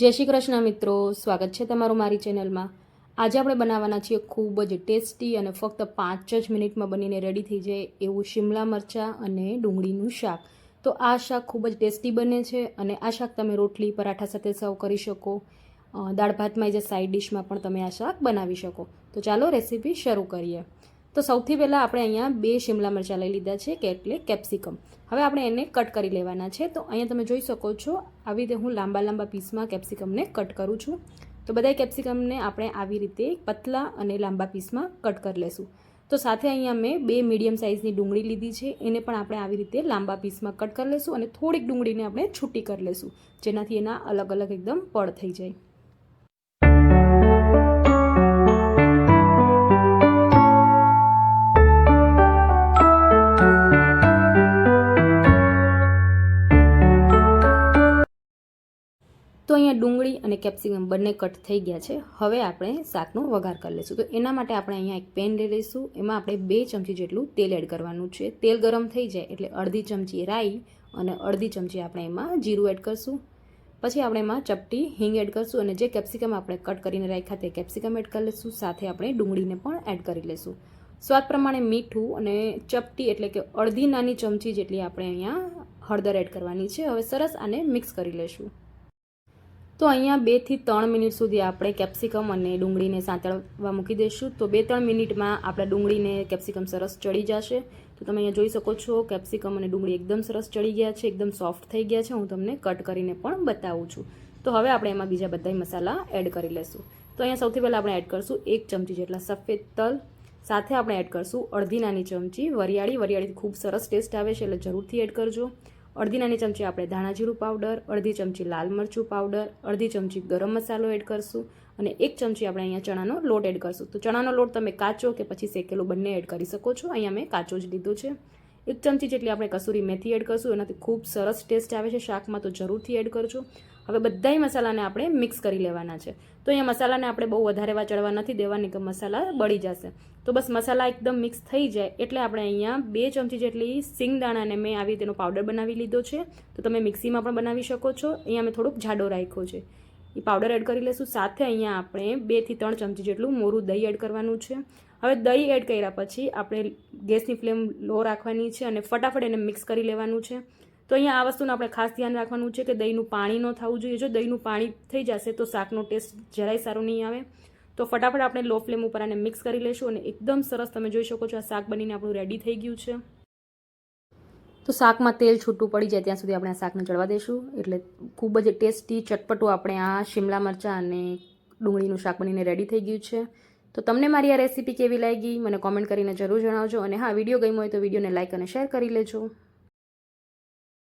જય શ્રી કૃષ્ણ મિત્રો, સ્વાગત છે તમારું મારી ચેનલમાં। આજે આપણે બનાવવાના છીએ ખૂબ જ ટેસ્ટી અને ફક્ત 5 જ મિનિટમાં બનીને રેડી થઈ જાય એવું શિમલા મરચાં અને ડુંગળીનું શાક। તો આ શાક ખૂબ જ ટેસ્ટી બને છે અને આ શાક તમે રોટલી પરાઠા સાથે સર્વ કરી શકો, દાળ ભાતમાં જે સાઈડ ડિશમાં પણ તમે આ શાક બનાવી શકો। તો ચાલો રેસીપી શરૂ કરીએ। તો સૌથી પહેલાં આપણે અહીંયા 2 શિમલા મરચાં લઈ લીધા છે કે એટલે કેપ્સિકમ। હવે આપણે એને કટ કરી લેવાના છે। તો અહીંયા તમે જોઈ શકો છો આવી રીતે હું લાંબા લાંબા પીસમાં કેપ્સિકમને કટ કરું છું। તો બધા કેપ્સિકમને આપણે આવી રીતે પતલા અને લાંબા પીસમાં કટ કરી લેશું। તો સાથે અહીંયા મેં 2 મીડિયમ સાઇઝની ડુંગળી લીધી છે, એને પણ આપણે આવી રીતે લાંબા પીસમાં કટ કરી લેશું અને થોડીક ડુંગળીને આપણે છૂટી કરી લેશું, જેનાથી એના અલગ અલગ એકદમ પડ થઈ જાય। તો અહીંયા ડુંગળી અને કેપ્સિકમ બંને કટ થઈ ગયા છે। હવે આપણે શાકનો વઘાર કરી લઈશું। તો એના માટે આપણે અહીંયા એક પેન લઈ લઈશું, એમાં આપણે 2 ચમચી જેટલું તેલ એડ કરવાનું છે। તેલ ગરમ થઈ જાય એટલે અડધી ચમચી રાઈ અને અડધી ચમચી આપણે એમાં જીરું એડ કરશું। પછી આપણે એમાં ચપટી હિંગ એડ કરશું અને જે કેપ્સિકમ આપણે કટ કરીને રાખ્યા તે કેપ્સિકમ એડ કરી લઈશું। સાથે આપણે ડુંગળીને પણ એડ કરી લઈશું। સ્વાદ પ્રમાણે મીઠું અને ચપટી એટલે કે અડધી નાની ચમચી જેટલી આપણે અહીંયા હળદર એડ કરવાની છે। હવે સરસ આને મિક્સ કરી લઈશું। તો અહીંયા 2 થી 3 મિનિટ સુધી આપણે કેપ્સિકમ અને ડુંગળીને સાંતળવા મૂકી દઈશું। તો 2-3 મિનિટમાં આપણા ડુંગળીને કેપ્સિકમ સરસ ચડી જશે। તો તમે અહીંયા જોઈ શકો છો કેપ્સિકમ અને ડુંગળી એકદમ સરસ ચડી ગયા છે, એકદમ સોફ્ટ થઈ ગયા છે। હું તમને કટ કરીને પણ બતાવું છું। તો હવે આપણે એમાં બીજા બધા મસાલા એડ કરી લઈશું। તો અહીંયા સૌથી પહેલાં આપણે એડ કરશું 1 ચમચી જેટલા સફેદ તલ, સાથે આપણે એડ કરશું અડધી નાની ચમચી વરિયાળી ખૂબ સરસ ટેસ્ટ આવે છે એટલે જરૂરથી એડ કરજો। અડધી નાની ચમચી આપણે ધાણા જીરું પાવડર, અડધી ચમચી લાલ મરચું પાવડર, અડધી ચમચી ગરમ મસાલો એડ કરશું અને 1 ચમચી આપણે અહીંયા ચણાનો લોટ એડ કરશું। તો ચણાનો લોટ તમે કાચો કે પછી શેકેલો બંને એડ કરી શકો છો, અહીંયા મેં કાચો જ લીધો છે। 1 ચમચી જેટલી આપણે કસૂરી મેથી એડ કરશું, એનાથી ખૂબ સરસ ટેસ્ટ આવે છે શાકમાં, તો જરૂરથી એડ કરજો। હવે બધાય મસાલાને આપણે મિક્સ કરી લેવાના છે। તો અહીંયા મસાલાને આપણે બહુ વધારે વાચળવા નથી દેવાની કે મસાલા બળી જશે। તો બસ મસાલા એકદમ મિક્સ થઈ જાય એટલે આપણે અહીંયા 2 ચમચી જેટલી સિંગદાણાને મેં આવી તેનો પાવડર બનાવી લીધો છે। તો તમે મિક્સીમાં પણ બનાવી શકો છો, અહીંયા મેં થોડુંક જાડો રાખ્યો છે, એ પાવડર એડ કરી લઈશું। સાથે અહીંયા આપણે 2 થી 3 ચમચી જેટલું મોરું દહીં એડ કરવાનું છે। હવે દહીં એડ કર્યા પછી આપણે ગેસની ફ્લેમ લો રાખવાની છે અને ફટાફટ એને મિક્સ કરી લેવાનું છે। તો અહીંયા આ વસ્તુનું આપણે ખાસ ધ્યાન રાખવાનું છે કે દહીંનું પાણી ન થવું જોઈએ। જો દહીંનું પાણી થઈ જશે તો શાકનો ટેસ્ટ જરાય સારો નહીં આવે। તો ફટાફટ આપણે લો ફ્લેમ ઉપર આને મિક્સ કરી લઈશું અને એકદમ સરસ તમે જોઈ શકો છો આ શાક બનીને આપણું રેડી થઈ ગયું છે। તો શાકમાં તેલ છૂટું પડી જાય ત્યાં સુધી આપણે આ શાકને ચડવા દઈશું, એટલે ખૂબ જ ટેસ્ટી ચટપટું આપણે આ શિમલા મરચાં અને ડુંગળીનું શાક બનીને રેડી થઈ ગયું છે। તો તમને મારી આ રેસીપી કેવી લાગી મને કોમેન્ટ કરીને જરૂર જણાવજો અને હા, વિડીયો ગમ્યો હોય તો વિડીયોને લાઇક અને શેર કરી લેજો।